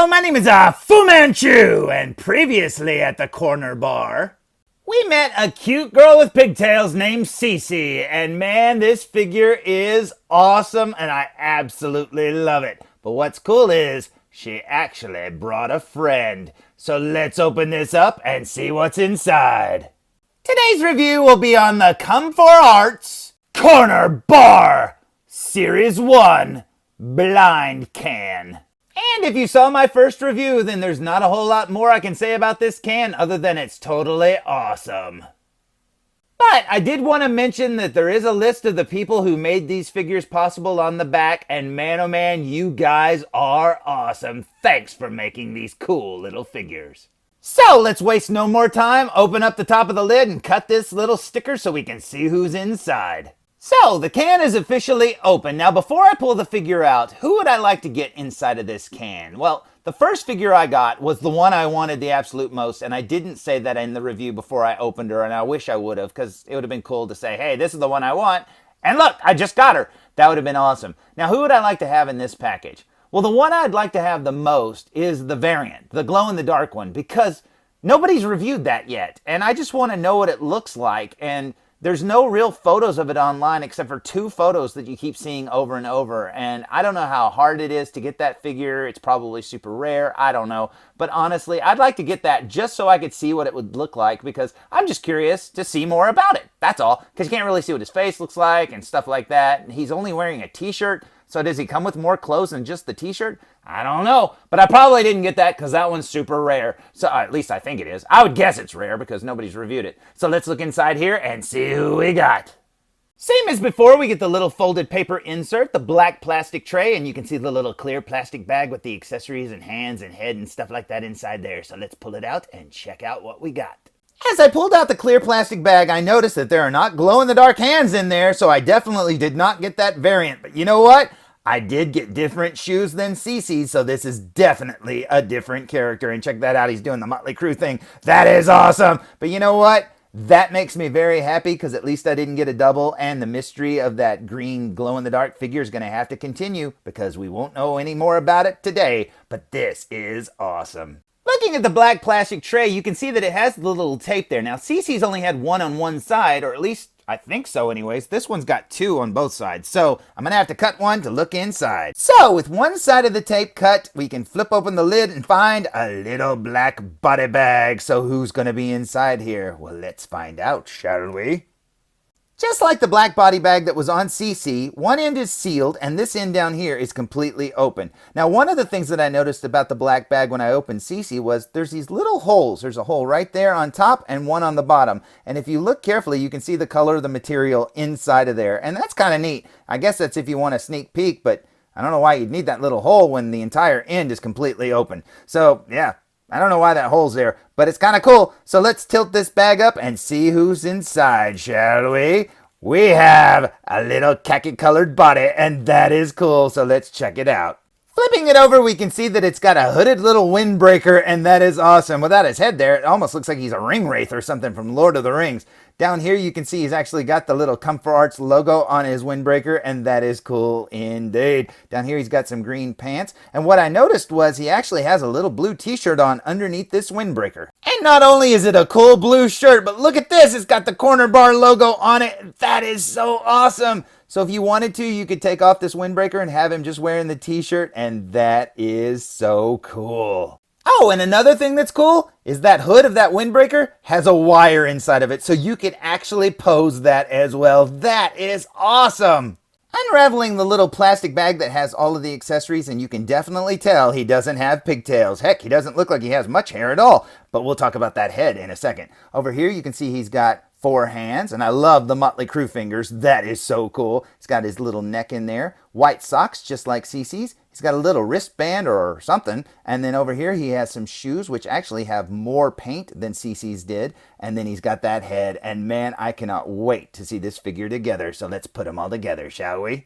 Hello, my name is Fu Manchu, and previously at the corner bar, we met a cute girl with pigtails named Cece, and man, this figure is awesome, and I absolutely love it. But what's cool is, she actually brought a friend. So let's open this up and see what's inside. Today's review will be on the Come4Arts Corner Bar Series 1 Blind Can. And if you saw my first review, then there's not a whole lot more I can say about this can other than it's totally awesome. But I did want to mention that there is a list of the people who made these figures possible on the back, and man oh man, you guys are awesome. Thanks for making these cool little figures. So let's waste no more time, open up the top of the lid and cut this little sticker so we can see who's inside. So, the can is officially open. Now, before I pull the figure out, who would I like to get inside of this can? Well, the first figure I got was the one I wanted the absolute most, and I didn't say that in the review before I opened her, and I wish I would have, because it would have been cool to say, hey, this is the one I want, and look, I just got her. That would have been awesome. Now, who would I like to have in this package? Well, the one I'd like to have the most is the variant, the glow-in-the-dark one, because nobody's reviewed that yet, and I just want to know what it looks like, and there's no real photos of it online except for 2 photos that you keep seeing over and over. And I don't know how hard it is to get that figure. It's probably super rare. I don't know. But honestly, I'd like to get that just so I could see what it would look like because I'm just curious to see more about it. That's all. Because you can't really see what his face looks like and stuff like that. And he's only wearing a t-shirt. So does he come with more clothes than just the t-shirt? I don't know. But I probably didn't get that because that one's super rare. So at least I think it is. I would guess it's rare because nobody's reviewed it. So let's look inside here and see who we got. Same as before, we get the little folded paper insert, the black plastic tray, and you can see the little clear plastic bag with the accessories and hands and head and stuff like that inside there. So let's pull it out and check out what we got. As I pulled out the clear plastic bag, I noticed that there are not glow-in-the-dark hands in there, so I definitely did not get that variant. But you know what? I did get different shoes than Cece, so this is definitely a different character. And check that out, he's doing the Mötley Crüe thing. That is awesome. But you know what? That makes me very happy because at least I didn't get a double, and the mystery of that green glow-in-the-dark figure is going to have to continue because we won't know any more about it today. But this is awesome. Looking at the black plastic tray, you can see that it has the little tape there. Now, Cece's only had one on one side, or at least I think so anyways. This one's got 2 on both sides, so I'm gonna have to cut one to look inside. So with one side of the tape cut, we can flip open the lid and find a little black body bag. So who's gonna be inside here? Well, let's find out, shall we? Just like the black body bag that was on Cece, one end is sealed and this end down here is completely open. Now, one of the things that I noticed about the black bag when I opened Cece was there's these little holes. There's a hole right there on top and one on the bottom. And if you look carefully, you can see the color of the material inside of there. And that's kind of neat. I guess that's if you want a sneak peek, but I don't know why you'd need that little hole when the entire end is completely open. So, yeah. I don't know why that hole's there, but it's kind of cool. So let's tilt this bag up and see who's inside, shall we? We have a little khaki-colored body, and that is cool, so let's check it out. Flipping it over, we can see that it's got a hooded little windbreaker, and that is awesome. Without his head there, it almost looks like he's a ring wraith or something from Lord of the Rings. Down here, you can see he's actually got the little Come4Arts logo on his windbreaker, and that is cool indeed. Down here, he's got some green pants, and what I noticed was he actually has a little blue t-shirt on underneath this windbreaker. And not only is it a cool blue shirt, but look at this, it's got the Corner Bar logo on it. That is so awesome. So if you wanted to, you could take off this windbreaker and have him just wearing the t-shirt, and that is so cool. Oh, and another thing that's cool is that hood of that windbreaker has a wire inside of it, so you can actually pose that as well. That is awesome. Unraveling the little plastic bag that has all of the accessories, and you can definitely tell he doesn't have pigtails. Heck, he doesn't look like he has much hair at all, but we'll talk about that head in a second. Over here, you can see he's got 4 hands, and I love the Mötley Crüe fingers. That is so cool. He's got his little neck in there. White socks, just like Cece's. He's got a little wristband or something. And then over here, he has some shoes, which actually have more paint than Cece's did. And then he's got that head. And man, I cannot wait to see this figure together. So let's put them all together, shall we?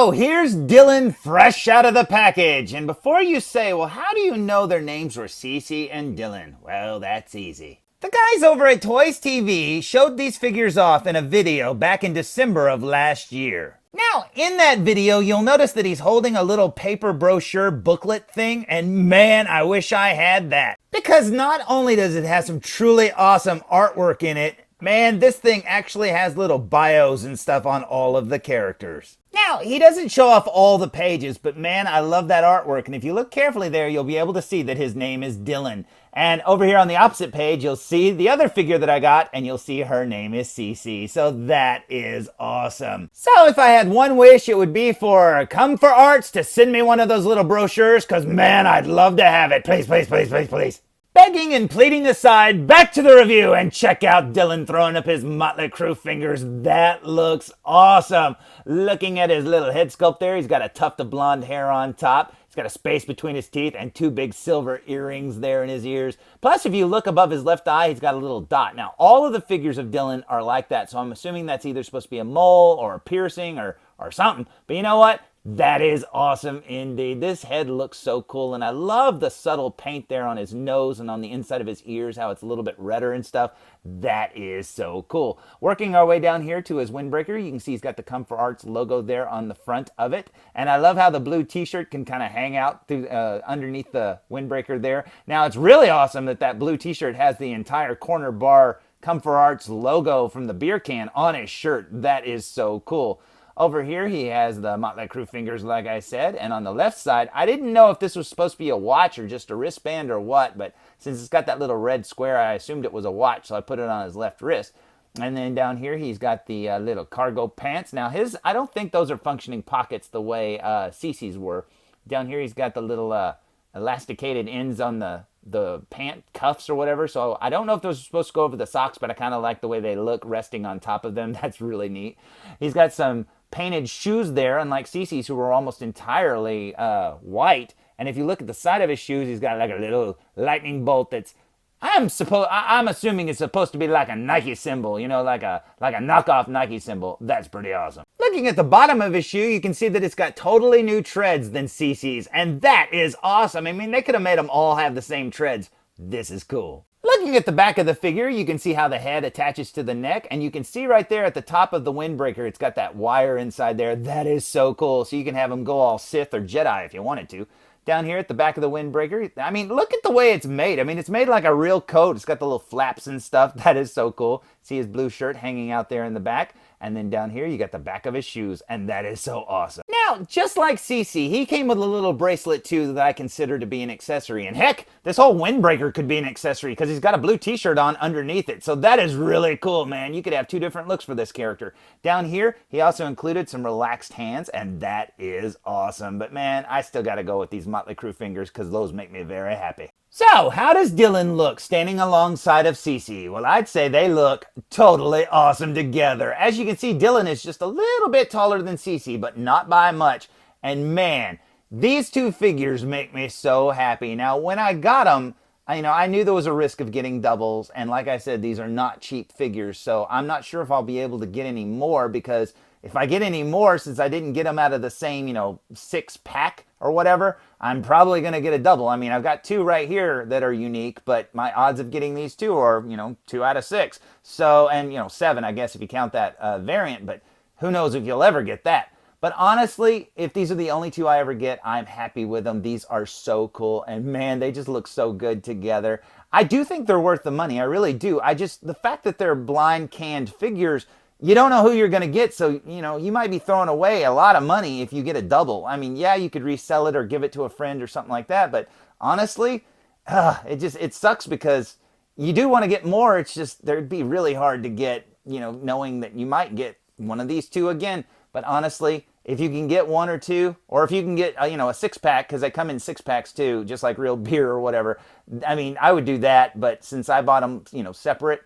So here's Dylan fresh out of the package. And before you say, well, how do you know their names were Cece and Dylan? Well, that's easy. The guys over at Toys TV showed these figures off in a video back in December of last year. Now, in that video, you'll notice that he's holding a little paper brochure booklet thing, and man, I wish I had that. Because not only does it have some truly awesome artwork in it, man, this thing actually has little bios and stuff on all of the characters. Now, he doesn't show off all the pages, but man, I love that artwork. And if you look carefully there, you'll be able to see that his name is Dylan. And over here on the opposite page, you'll see the other figure that I got, and you'll see her name is Cece. So that is awesome. So if I had one wish, it would be for Come4Arts to send me one of those little brochures, because man, I'd love to have it. Please, please, please, please, please. Begging and pleading aside, back to the review and check out Dylan throwing up his Mötley Crüe fingers. That looks awesome. Looking at his little head sculpt there, he's got a tuft of blonde hair on top. He's got a space between his teeth and two big silver earrings there in his ears. Plus, if you look above his left eye, he's got a little dot. Now, all of the figures of Dylan are like that, so I'm assuming that's either supposed to be a mole or a piercing or something. But you know what? That is awesome indeed. This head looks so cool, and I love the subtle paint there on his nose and on the inside of his ears, how it's a little bit redder and stuff. That is so cool. Working our way down here to his windbreaker, you can see he's got the Come4Arts logo there on the front of it. And I love how the blue t-shirt can kind of hang out through, underneath the windbreaker there. Now, it's really awesome that that blue t-shirt has the entire corner bar Come4Arts logo from the beer can on his shirt. That is so cool. Over here, he has the Mötley Crüe fingers, like I said. And on the left side, I didn't know if this was supposed to be a watch or just a wristband or what. But since it's got that little red square, I assumed it was a watch. So I put it on his left wrist. And then down here, he's got the little cargo pants. Now, I don't think those are functioning pockets the way Cece's were. Down here, he's got the little elasticated ends on the pant cuffs or whatever. So I don't know if those are supposed to go over the socks, but I kind of like the way they look resting on top of them. That's really neat. He's got some painted shoes there, unlike Cece's, who were almost entirely white. And if you look at the side of his shoes, he's got like a little lightning bolt that's, I'm assuming it's supposed to be like a Nike symbol, you know, like a knockoff Nike symbol. That's pretty awesome. Looking at the bottom of his shoe, you can see that it's got totally new treads than Cece's, and that is awesome. I mean, they could have made them all have the same treads. This is cool. Looking at the back of the figure, you can see how the head attaches to the neck, and you can see right there at the top of the windbreaker, it's got that wire inside there. That is so cool. So you can have him go all Sith or Jedi if you wanted to. Down here at the back of the windbreaker, I mean, look at the way it's made. I mean, it's made like a real coat. It's got the little flaps and stuff. That is so cool. See his blue shirt hanging out there in the back. And then down here, you got the back of his shoes, and that is so awesome. Now, just like Cece, he came with a little bracelet, too, that I consider to be an accessory. And heck, this whole windbreaker could be an accessory, because he's got a blue t-shirt on underneath it. So that is really cool, man. You could have two different looks for this character. Down here, he also included some relaxed hands, and that is awesome. But man, I still got to go with these Mötley Crüe fingers, because those make me very happy. So, how does Dylan look standing alongside of Cece? Well, I'd say they look totally awesome together. As you can see, Dylan is just a little bit taller than Cece, but not by much. And man, these two figures make me so happy. Now, when I got them, I knew there was a risk of getting doubles. And like I said, these are not cheap figures. So I'm not sure if I'll be able to get any more, because if I get any more, since I didn't get them out of the same, 6-pack or whatever, I'm probably going to get a double. I mean, I've got two right here that are unique, but my odds of getting these two are, 2 out of 6. So, and, 7, I guess, if you count that variant, but who knows if you'll ever get that. But honestly, if these are the only two I ever get, I'm happy with them. These are so cool, and man, they just look so good together. I do think they're worth the money. I really do. The fact that they're blind canned figures, you don't know who you're going to get, so, you might be throwing away a lot of money if you get a double. I mean, yeah, you could resell it or give it to a friend or something like that, but honestly, it sucks because you do want to get more. It's just, they'd be really hard to get, knowing that you might get one of these two again. But honestly, if you can get one or two, or if you can get, a 6-pack, because they come in 6-packs too, just like real beer or whatever, I mean, I would do that, but since I bought them, separate,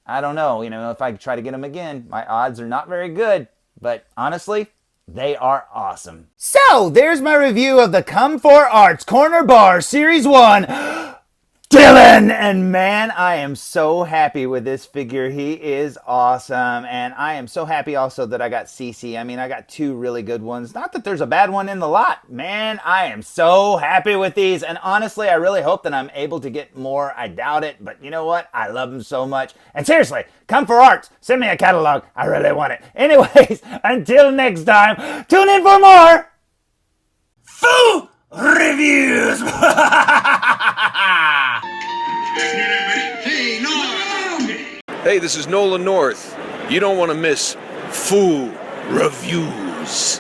I don't know, if I try to get them again, my odds are not very good, but honestly, they are awesome. So, there's my review of the Come4Arts Corner Bar Series 1. chillin'! And man, I am so happy with this figure. He is awesome. And I am so happy also that I got Cece. I mean, I got two really good ones. Not that there's a bad one in the lot. Man, I am so happy with these. And honestly, I really hope that I'm able to get more. I doubt it. But you know what? I love them so much. And seriously, Come4Arts. Send me a catalog. I really want it. Anyways, until next time, tune in for more Foo Reviews! Hey, this is Nolan North. You don't want to miss Foo Reviews.